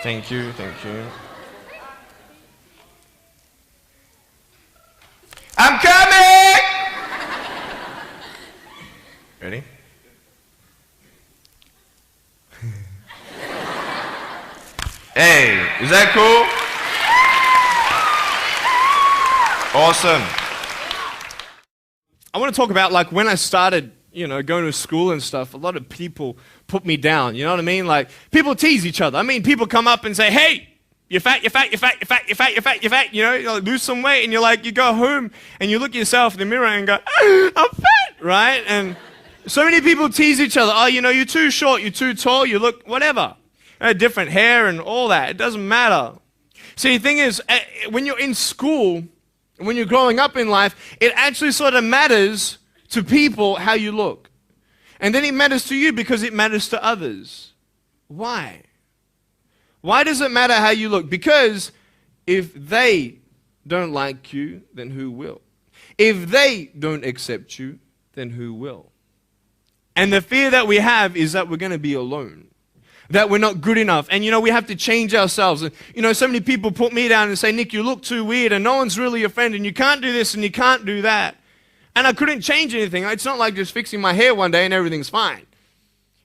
Thank you, thank you. I'm coming! Ready? Hey, is that cool? Awesome. I want to talk about like when I started, going to school and stuff, a lot of people put me down, you know what I mean? Like people tease each other. I mean, people come up and say, hey, you're fat, you're fat, you're fat, you're fat, you're fat, you're fat, you're fat, you like, lose some weight, and you're like, you go home and you look at yourself in the mirror and go, I'm fat, right? And so many people tease each other. Oh, you're too short, you're too tall, you look whatever. Different hair and all that. It doesn't matter. See, the thing is, when you're in school, when you're growing up in life, it actually sort of matters to people how you look. And then it matters to you because it matters to others. Why? Why does it matter how you look? Because if they don't like you, then who will? If they don't accept you, then who will? And the fear that we have is that we're going to be alone. That we're not good enough. And we have to change ourselves. And so many people put me down and say, Nick, you look too weird and no one's really your friend and you can't do this and you can't do that. And I couldn't change anything. It's not like just fixing my hair one day and everything's fine.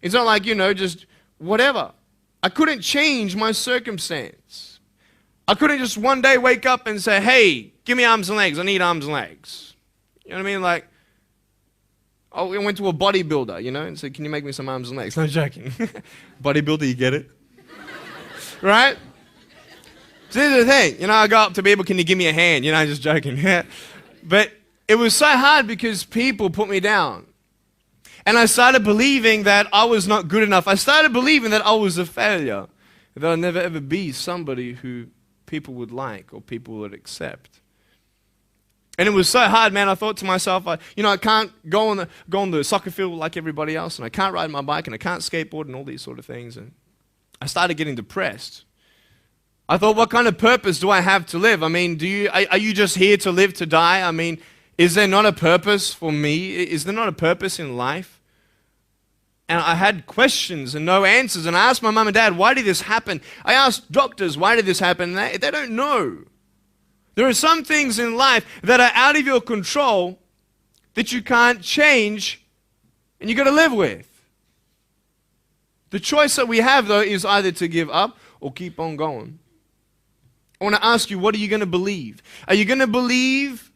It's not like, just whatever. I couldn't change my circumstance. I couldn't just one day wake up and say, hey, give me arms and legs. I need arms and legs. You know what I mean? Like, I went to a bodybuilder, and said, can you make me some arms and legs? No joking. Bodybuilder, you get it? Right? So this is the thing. I go up to people, can you give me a hand? Just joking. But it was so hard because people put me down. And I started believing that I was not good enough. I started believing that I was a failure. That I'd never ever be somebody who people would like or people would accept. And it was so hard, man. I thought to myself, I can't go on the soccer field like everybody else, and I can't ride my bike, and I can't skateboard, and all these sort of things. And I started getting depressed. I thought, what kind of purpose do I have to live? I mean, are you just here to live to die? I mean, is there not a purpose for me? Is there not a purpose in life? And I had questions and no answers. And I asked my mum and dad, why did this happen? I asked doctors, why did this happen? And they don't know. There are some things in life that are out of your control that you can't change and you got to live with. The choice that we have, though, is either to give up or keep on going. I want to ask you, what are you going to believe? Are you going to believe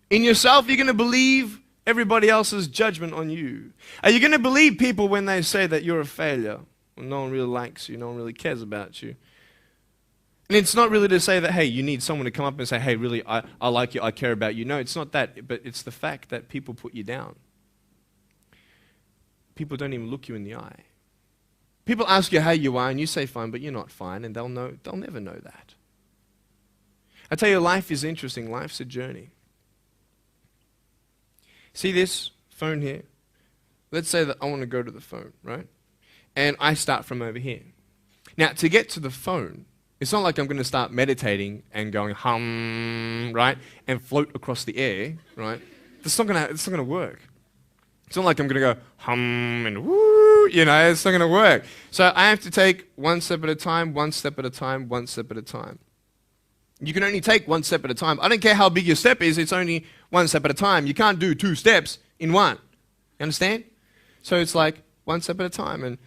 in yourself? Are you going to believe everybody else's judgment on you? Are you going to believe people when they say that you're a failure? When no one really likes you, no one really cares about you. And it's not really to say that, hey, you need someone to come up and say, hey, really, I like you, I care about you. No, it's not that, but it's the fact that people put you down. People don't even look you in the eye. People ask you how you are, and you say fine, but you're not fine, and they'll never know that. I tell you, life is interesting. Life's a journey. See this phone here? Let's say that I want to go to the phone, right? And I start from over here. Now, to get to the phone, it's not like I'm going to start meditating and going hum, right? And float across the air, right? It's not going to work. It's not like I'm going to go hum and woo, it's not going to work. So I have to take one step at a time, one step at a time, one step at a time. You can only take one step at a time. I don't care how big your step is, it's only one step at a time. You can't do 2 steps in one. You understand? So it's like one step at a time. And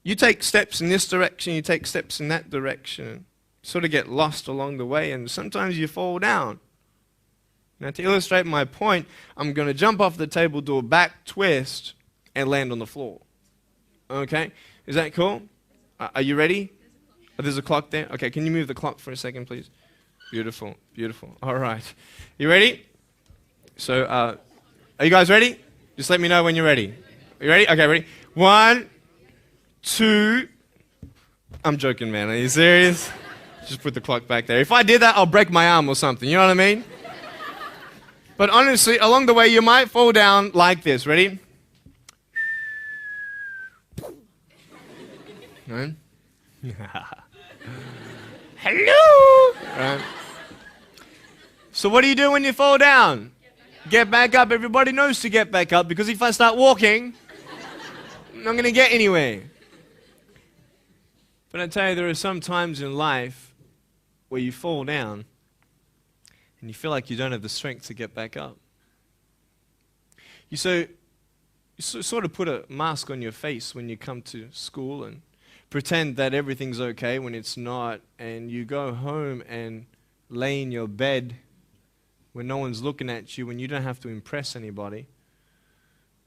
you take steps in this direction, you take steps in that direction. You sort of get lost along the way, and sometimes you fall down. Now, to illustrate my point, I'm going to jump off the table, do a back twist, and land on the floor. Okay? Is that cool? Are you ready? Oh, there's a clock there? Okay, can you move the clock for a second, please? Beautiful, beautiful. All right. You ready? So, are you guys ready? Just let me know when you're ready. Are you ready? Okay, ready? 1, 2. I'm joking, man. Are you serious? Just put the clock back there. If I did that, I'll break my arm or something. You know what I mean? But honestly, along the way, you might fall down like this. Ready? Right? Hello! Right. So what do you do when you fall down? Get back up. Everybody knows to get back up, because if I start walking, I'm not going to get anywhere. But I tell you, there are some times in life where you fall down and you feel like you don't have the strength to get back up. You sort of put a mask on your face when you come to school and pretend that everything's okay when it's not, and you go home and lay in your bed when no one's looking at you, when you don't have to impress anybody,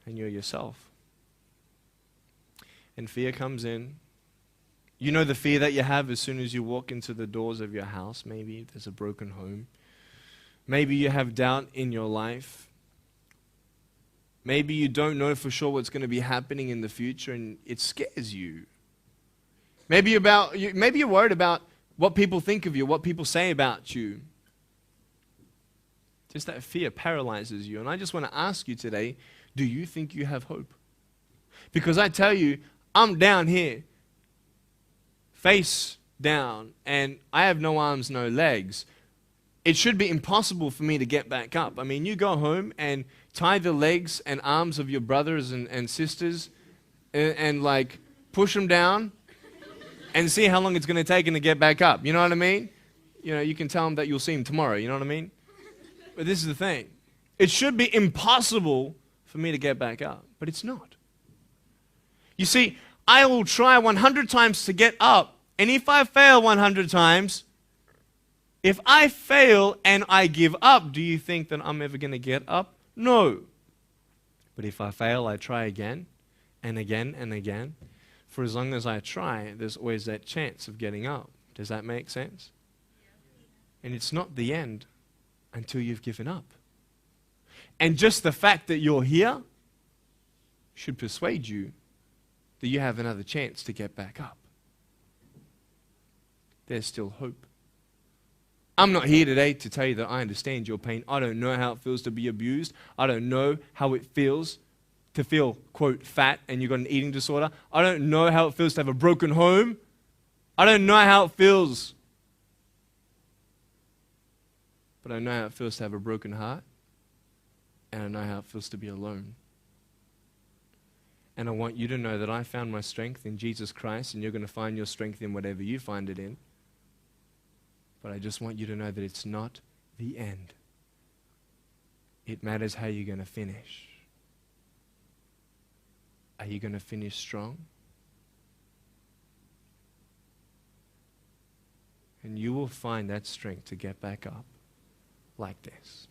and you're yourself. And fear comes in. You know the fear that you have as soon as you walk into the doors of your house. Maybe there's a broken home. Maybe you have doubt in your life. Maybe you don't know for sure what's going to be happening in the future, and it scares you. Maybe you're worried about what people think of you, what people say about you. Just that fear paralyzes you. And I just want to ask you today, do you think you have hope? Because I tell you, I'm down here, face down, and I have no arms, no legs. It should be impossible for me to get back up. I mean, you go home and tie the legs and arms of your brothers and sisters and like push them down and see how long it's going to take them to get back up. You know what I mean? You know, you can tell them that you'll see them tomorrow. You know what I mean? But this is the thing. It should be impossible for me to get back up, but it's not. You see, I will try 100 times to get up, and if I fail 100 times, if I fail and I give up, do you think that I'm ever going to get up? No. But if I fail, I try again and again and again. For as long as I try, there's always that chance of getting up. Does that make sense? And it's not the end until you've given up. And just the fact that you're here should persuade you that you have another chance to get back up. There's still hope. I'm not here today to tell you that I understand your pain. I don't know how it feels to be abused. I don't know how it feels to feel, quote, fat and you've got an eating disorder. I don't know how it feels to have a broken home. I don't know how it feels. But I know how it feels to have a broken heart. And I know how it feels to be alone. And I want you to know that I found my strength in Jesus Christ, and you're going to find your strength in whatever you find it in. But I just want you to know that it's not the end. It matters how you're going to finish. Are you going to finish strong? And you will find that strength to get back up like this.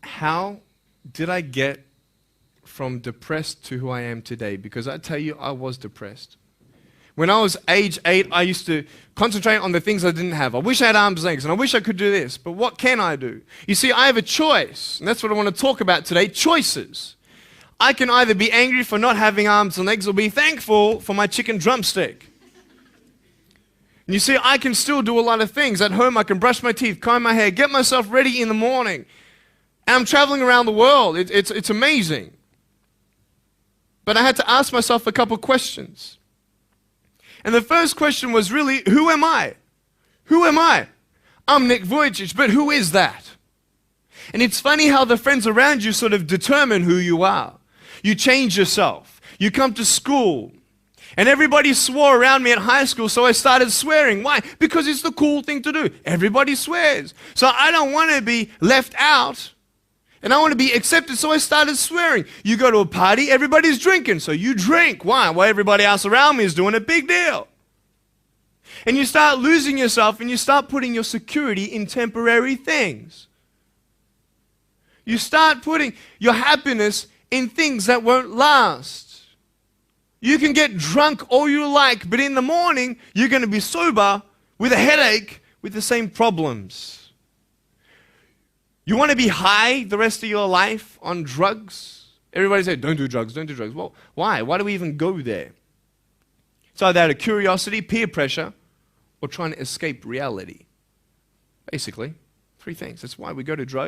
How did I get from depressed to who I am today? Because I tell you, I was depressed. When I was age 8, I used to concentrate on the things I didn't have. I wish I had arms and legs, and I wish I could do this, but what can I do? You see, I have a choice, and that's what I want to talk about today, choices. I can either be angry for not having arms and legs or be thankful for my chicken drumstick. And you see, I can still do a lot of things. At home, I can brush my teeth, comb my hair, get myself ready in the morning. And I'm traveling around the world. It's amazing. But I had to ask myself a couple questions. And the first question was really, who am I? Who am I? I'm Nick Vujicic, but who is that? And it's funny how the friends around you sort of determine who you are. You change yourself. You come to school. And everybody swore around me at high school, so I started swearing. Why? Because it's the cool thing to do. Everybody swears. So I don't want to be left out. And I want to be accepted, so I started swearing. You go to a party, everybody's drinking, so you drink. Why? Well, everybody else around me is doing a big deal. And you start losing yourself, and you start putting your security in temporary things. You start putting your happiness in things that won't last. You can get drunk all you like, but in the morning, you're going to be sober with a headache with the same problems. You want to be high the rest of your life on drugs? Everybody says, don't do drugs, don't do drugs. Well, why? Why do we even go there? It's either out of curiosity, peer pressure, or trying to escape reality. Basically, three things. That's why we go to drugs.